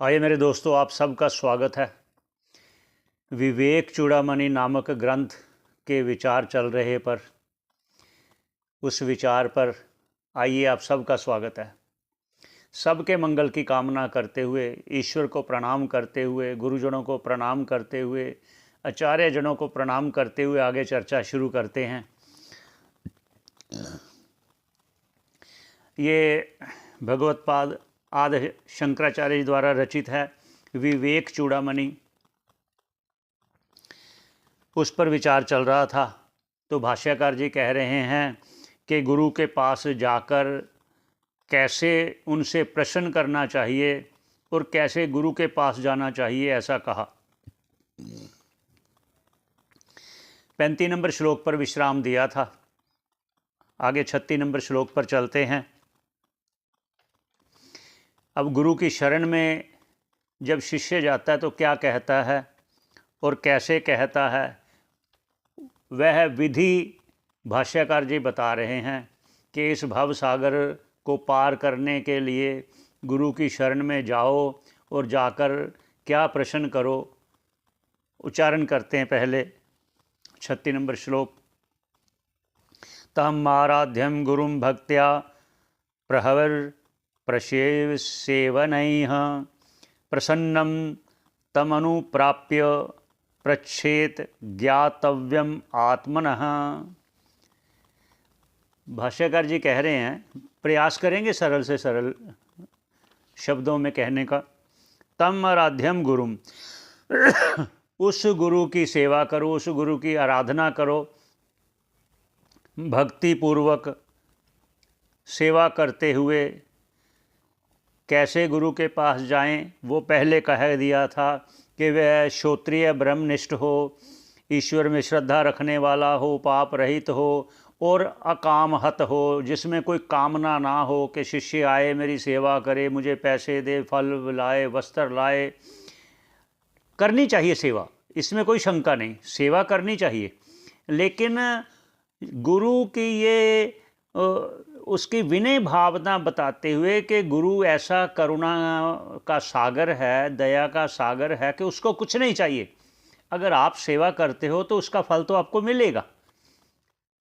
आइए मेरे दोस्तों, आप सबका स्वागत है। विवेक चूड़ामणि नामक ग्रंथ के विचार चल रहे पर उस विचार पर आइए आप सबका स्वागत है। सबके मंगल की कामना करते हुए, ईश्वर को प्रणाम करते हुए, गुरुजनों को प्रणाम करते हुए, आचार्यजनों को प्रणाम करते हुए आगे चर्चा शुरू करते हैं। ये भगवत्पाद आदि शंकराचार्य जी द्वारा रचित है विवेक चूड़ामणि। उस पर विचार चल रहा था तो भाष्यकार जी कह रहे हैं कि गुरु के पास जाकर कैसे उनसे प्रश्न करना चाहिए और कैसे गुरु के पास जाना चाहिए, ऐसा कहा। 35 नंबर श्लोक पर विश्राम दिया था। आगे 36 नंबर श्लोक पर चलते हैं। अब गुरु की शरण में जब शिष्य जाता है तो क्या कहता है और कैसे कहता है, वह विधि भाष्यकार जी बता रहे हैं कि इस भव सागर को पार करने के लिए गुरु की शरण में जाओ और जाकर क्या प्रश्न करो। उच्चारण करते हैं पहले 36 नंबर श्लोक। तम आराध्यम गुरुम भक्त्या प्रहवर प्रसेव सेवनैः प्रसन्नं तमनुप्राप्य पृच्छेत ज्ञातव्यम आत्मनः। भाष्यकार जी कह रहे हैं, प्रयास करेंगे सरल से सरल शब्दों में कहने का। तम आराध्यम गुरुम, उस गुरु की सेवा करो, उस गुरु की आराधना करो, भक्ति पूर्वक सेवा करते हुए। कैसे गुरु के पास जाएं, वो पहले कह दिया था कि वह श्रोत्रिय ब्रह्मनिष्ठ हो, ईश्वर में श्रद्धा रखने वाला हो, पाप रहित हो और अकामहत हो, जिसमें कोई कामना ना हो कि शिष्य आए मेरी सेवा करे, मुझे पैसे दे, फल लाए, वस्त्र लाए। करनी चाहिए सेवा, इसमें कोई शंका नहीं, सेवा करनी चाहिए, लेकिन गुरु की ये उसकी विनय भावना बताते हुए कि गुरु ऐसा करुणा का सागर है, दया का सागर है कि उसको कुछ नहीं चाहिए। अगर आप सेवा करते हो तो उसका फल तो आपको मिलेगा।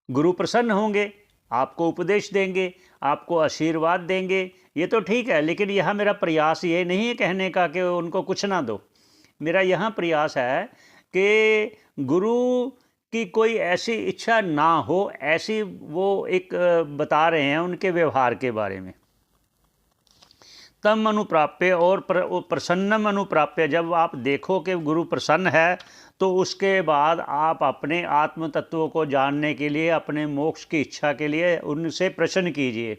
गुरु प्रसन्न होंगे, आपको उपदेश देंगे, आपको आशीर्वाद देंगे, ये तो ठीक है। लेकिन यहाँ मेरा प्रयास ये नहीं है कहने का कि उनको कुछ ना दो। मेरा यहाँ प्रयास है कि गुरु कि कोई ऐसी इच्छा ना हो, ऐसी वो एक बता रहे हैं उनके व्यवहार के बारे में। तम अनुप्राप्य और प्रसन्नम अनुप्राप्य, जब आप देखो कि गुरु प्रसन्न है तो उसके बाद आप अपने आत्म तत्व को जानने के लिए, अपने मोक्ष की इच्छा के लिए उनसे प्रश्न कीजिए।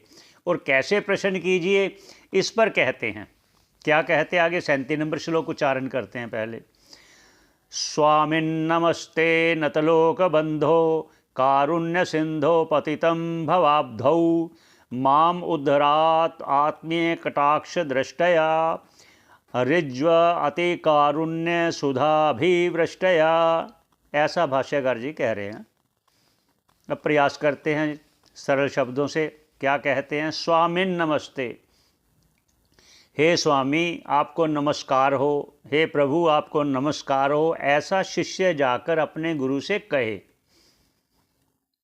और कैसे प्रश्न कीजिए, इस पर कहते हैं। क्या कहते हैं आगे 37 नंबर श्लोक उच्चारण करते हैं पहले। स्वामिन्नमस्ते नतलोकबन्धो कारुण्य सिंधो पतितं भवाब्धौ माम उद्धरात् आत्मीय कटाक्ष दृष्टया ऋज्व अति कारुण्य सुधाभिवृष्टया। ऐसा भाष्यकार जी कह रहे हैं। अब प्रयास करते हैं सरल शब्दों से। क्या कहते हैं? स्वामिन नमस्ते, हे स्वामी आपको नमस्कार हो, हे प्रभु आपको नमस्कार हो, ऐसा शिष्य जाकर अपने गुरु से कहे।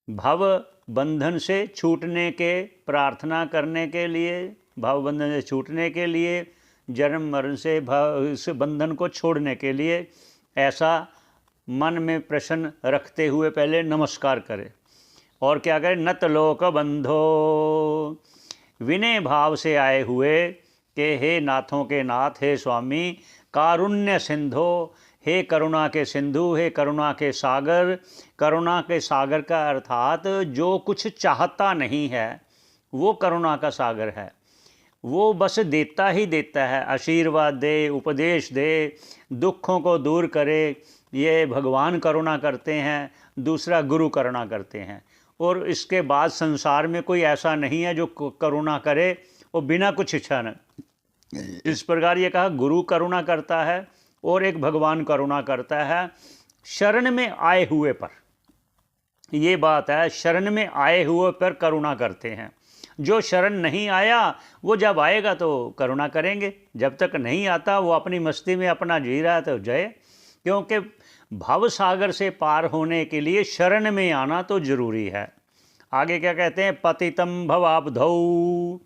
भव बंधन से छूटने के प्रार्थना करने के लिए, भव बंधन से छूटने के लिए, जन्म मरण से इस बंधन को छोड़ने के लिए, ऐसा मन में प्रश्न रखते हुए पहले नमस्कार करे। और क्या करें? नत लोक बंधो, विनय भाव से आए हुए कि हे नाथों के नाथ, हे स्वामी, कारुण्य सिंधो, हे करुणा के सिंधु, हे करुणा के सागर। करुणा के सागर का अर्थात जो कुछ चाहता नहीं है वो करुणा का सागर है। वो बस देता ही देता है, आशीर्वाद दे, उपदेश दे, दुखों को दूर करे। ये भगवान करुणा करते हैं, दूसरा गुरु करुणा करते हैं। और इसके बाद संसार में कोई ऐसा नहीं है जो करुणा करे और बिना कुछ इच्छा न। इस प्रकार ये कहा, गुरु करुणा करता है और एक भगवान करुणा करता है शरण में आए हुए पर। ये बात है, शरण में आए हुए पर करुणा करते हैं। जो शरण नहीं आया वो जब आएगा तो करुणा करेंगे, जब तक नहीं आता वो अपनी मस्ती में अपना जी रहा है तो जय। क्योंकि भव सागर से पार होने के लिए शरण में आना तो जरूरी है। आगे क्या कहते हैं, पतितम भवाब्धौ,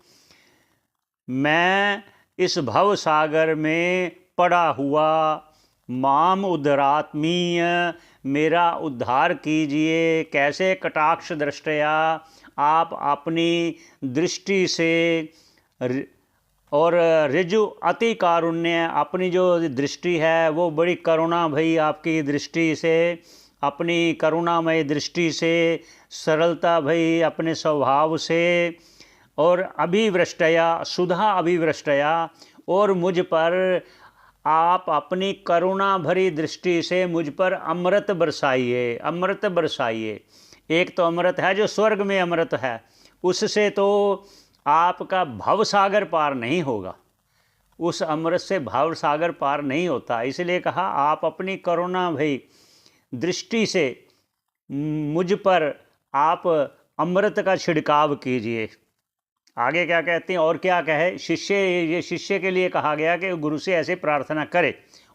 मैं इस भव सागर में पड़ा हुआ, माम उद्धरात्मीय, मेरा उद्धार कीजिए। कैसे, कटाक्ष दृष्टया, आप अपनी दृष्टि से, और ऋजु अति कारुण्य, अपनी जो दृष्टि है वो बड़ी करुणा भई आपकी दृष्टि से, अपनी करुणामय दृष्टि से, सरलता भई अपने स्वभाव से, और अभिवृष्टया, सुधा अभिवृष्टया, और मुझ पर आप अपनी करुणा भरी दृष्टि से मुझ पर अमृत बरसाइए, अमृत बरसाइए। एक तो अमृत है जो स्वर्ग में अमृत है, उससे तो आपका भव सागर पार नहीं होगा, उस अमृत से भव सागर पार नहीं होता। इसलिए कहा आप अपनी करुणा भई दृष्टि से मुझ पर आप अमृत का छिड़काव कीजिए। आगे क्या कहते हैं, और क्या कहे शिष्य, ये शिष्य के लिए कहा गया कि गुरु से ऐसे प्रार्थना करे।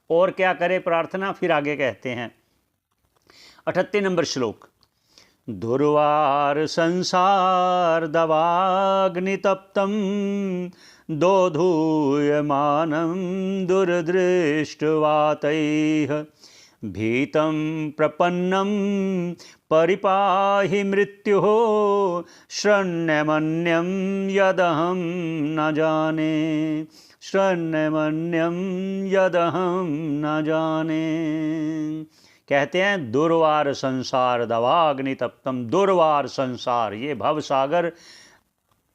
और क्या करे प्रार्थना, फिर आगे कहते हैं 38 नंबर श्लोक, दुर्वार संसार दवाग्नितप्तम दोधूयमानं दुर्दृष्टवातैः भीतं प्रपन्नं परिपाहि मृत्युः शरण्यमन्यं यदहं न जाने, शरण्यमन्यं यदहं न जाने। कहते हैं दुर्वार संसार दवाग्नि तप्तम, दुर्वार संसार, ये भव सागर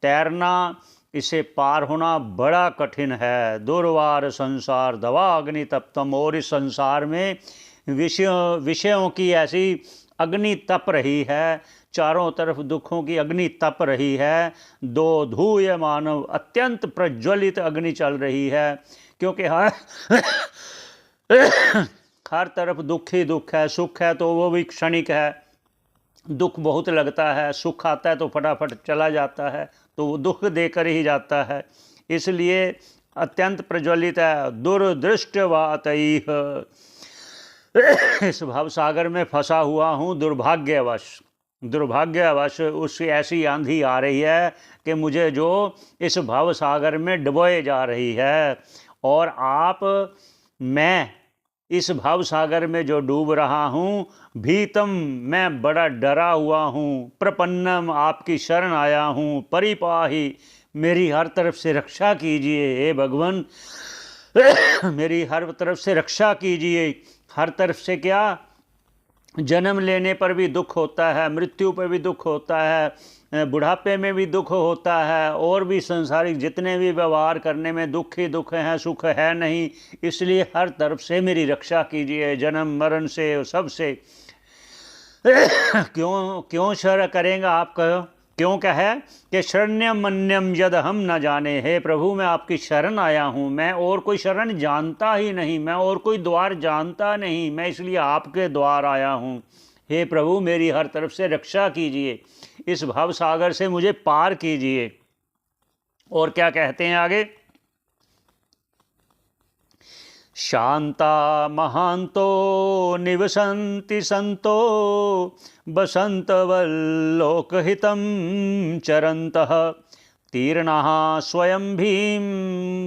तैरना, इसे पार होना बड़ा कठिन है। दुर्वार संसार दवाग्नि तप्तम, और इस संसार में विषयों की ऐसी अग्नि तप रही है, चारों तरफ दुखों की अग्नि तप रही है। दो धूय मानव, अत्यंत प्रज्वलित अग्नि चल रही है, क्योंकि हर तरफ दुख ही दुख है। सुख है तो वो भी क्षणिक है, दुख बहुत लगता है, सुख आता है तो फटाफट चला जाता है, तो वो दुख देकर ही जाता है। इसलिए अत्यंत प्रज्वलित है। दुर्दृष्टवातैः, इस भव सागर में फंसा हुआ हूँ दुर्भाग्यवश, दुर्भाग्यवश उसकी ऐसी आंधी आ रही है कि मुझे जो इस भव सागर में डुबोए जा रही है। और आप, मैं इस भव सागर में जो डूब रहा हूँ, भीतम, मैं बड़ा डरा हुआ हूँ, प्रपन्नम, आपकी शरण आया हूँ, परिपाही, मेरी हर तरफ से रक्षा कीजिए हे भगवान, मेरी हर तरफ से रक्षा कीजिए। हर तरफ से क्या, जन्म लेने पर भी दुख होता है, मृत्यु पर भी दुख होता है, बुढ़ापे में भी दुख होता है, और भी संसारिक जितने भी व्यवहार करने में दुख ही दुख हैं, सुख है नहीं। इसलिए हर तरफ से मेरी रक्षा कीजिए, जन्म मरण से, सब से। क्यों शरण करेंगे आप, कहो क्यों कहे कि शरण्यम मन्यम यद हम न जाने, हे प्रभु मैं आपकी शरण आया हूँ, मैं और कोई शरण जानता ही नहीं, मैं और कोई द्वार जानता नहीं, मैं इसलिए आपके द्वार आया हूँ। हे प्रभु मेरी हर तरफ से रक्षा कीजिए, इस भव सागर से मुझे पार कीजिए। और क्या कहते हैं आगे, शांता महांतो निवसन्ति संतो बसंतवल्लोकहितं चरन्तः तीर्णः स्वयं भीम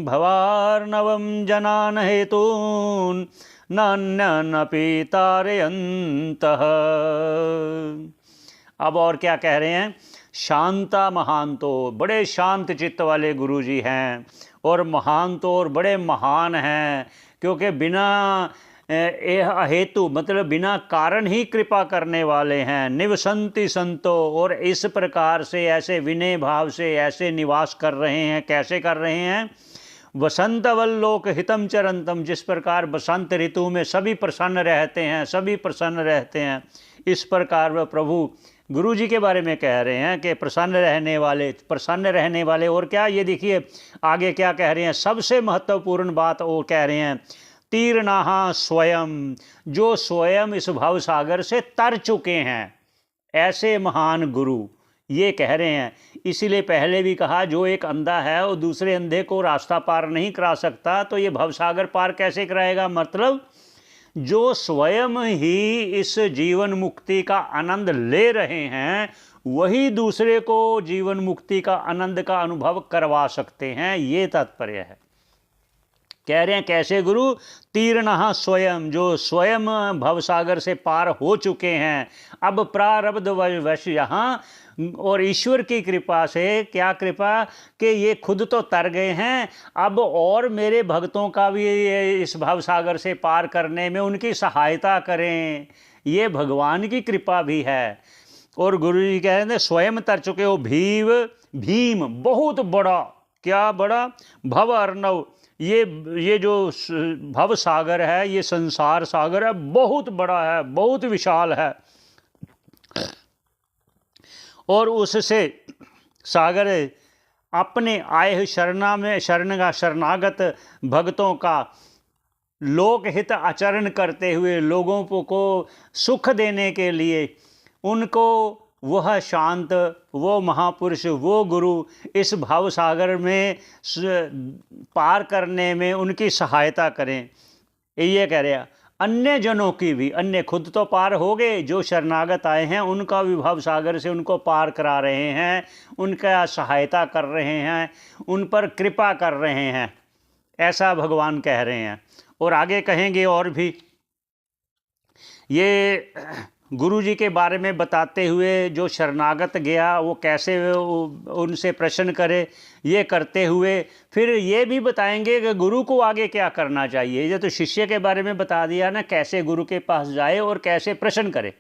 भवार्णवं जनान हेतून् नान्यनपि तारयन्तः। अब और क्या कह रहे हैं, शांता महांतो, बड़े शांत चित्त वाले गुरु जी हैं, और महान तो और बड़े महान हैं, क्योंकि बिना अहेतु मतलब बिना कारण ही कृपा करने वाले हैं। निवसंति संतो, और इस प्रकार से ऐसे विनय भाव से ऐसे निवास कर रहे हैं। कैसे कर रहे हैं, वसंतवल्लोक हितम चरंतम, जिस प्रकार बसंत ऋतु में सभी प्रसन्न रहते हैं, सभी प्रसन्न रहते हैं, इस प्रकार वह प्रभु गुरु जी के बारे में कह रहे हैं कि प्रसन्न रहने वाले, प्रसन्न रहने वाले। और क्या, ये देखिए आगे क्या कह रहे हैं, सबसे महत्वपूर्ण बात वो कह रहे हैं, तीर्णाः स्वयं, जो स्वयं इस भव सागर से तर चुके हैं, ऐसे महान गुरु ये कह रहे हैं। इसीलिए पहले भी कहा, जो एक अंधा है वो दूसरे अंधे को रास्ता पार नहीं करा सकता, तो ये भवसागर पार कैसे कराएगा? मतलब जो स्वयं ही इस जीवन मुक्ति का आनंद ले रहे हैं, वही दूसरे को जीवन मुक्ति का आनंद का अनुभव करवा सकते हैं, ये तात्पर्य है। कह रहे हैं कैसे गुरु? तीर्णः स्वयं, जो स्वयं भवसागर से पार हो चुके हैं, अब प्रारब्ध वश यहाँ, और ईश्वर की कृपा से, क्या कृपा कि ये खुद तो तर गए हैं, अब और मेरे भक्तों का भी इस भवसागर से पार करने में उनकी सहायता करें, ये भगवान की कृपा भी है। और गुरु जी कह रहे हैं स्वयं तर चुके हो। भीम बहुत बड़ा, क्या बड़ा? भव अर्णव, ये जो भव सागर है, ये संसार सागर है, बहुत बड़ा है, बहुत विशाल है, और उससे सागर अपने आए शरणागत भक्तों का लोकहित आचरण करते हुए, लोगों को सुख देने के लिए, उनको वह शांत, वो महापुरुष, वो गुरु इस भाव सागर में पार करने में उनकी सहायता करें। ये कह रहे हैं अन्य जनों की भी, अन्य खुद तो पार हो गए, जो शरणागत आए हैं उनका भी भाव सागर से उनको पार करा रहे हैं, उनका सहायता कर रहे हैं, उन पर कृपा कर रहे हैं, ऐसा भगवान कह रहे हैं। और आगे कहेंगे और भी। ये गुरु जी के बारे में बताते हुए, जो शरणागत गया वो कैसे उनसे प्रश्न करे, ये करते हुए फिर ये भी बताएंगे कि गुरु को आगे क्या करना चाहिए। ये तो शिष्य के बारे में बता दिया ना, कैसे गुरु के पास जाए और कैसे प्रश्न करे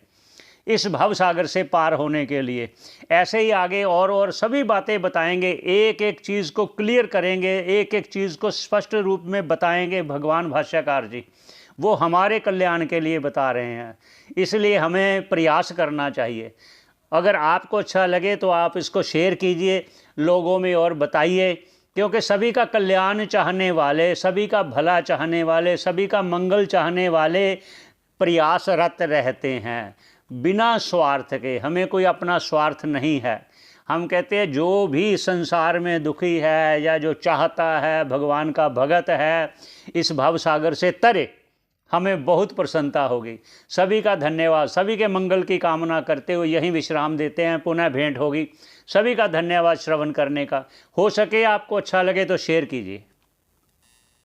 इस भव सागर से पार होने के लिए। ऐसे ही आगे और सभी बातें बताएंगे, एक एक चीज़ को क्लियर करेंगे, एक एक चीज़ को स्पष्ट रूप में बताएंगे भगवान भाष्यकार जी। वो हमारे कल्याण के लिए बता रहे हैं, इसलिए हमें प्रयास करना चाहिए। अगर आपको अच्छा लगे तो आप इसको शेयर कीजिए लोगों में और बताइए, क्योंकि सभी का कल्याण चाहने वाले, सभी का भला चाहने वाले, सभी का मंगल चाहने वाले प्रयासरत रहते हैं बिना स्वार्थ के। हमें कोई अपना स्वार्थ नहीं है। हम कहते हैं जो भी संसार में दुखी है या जो चाहता है भगवान का भगत है, इस भव सागर से तरे, हमें बहुत प्रसन्नता होगी। सभी का धन्यवाद। सभी के मंगल की कामना करते हुए यहीं विश्राम देते हैं। पुनः भेंट होगी। सभी का धन्यवाद श्रवण करने का। हो सके आपको अच्छा लगे तो शेयर कीजिए।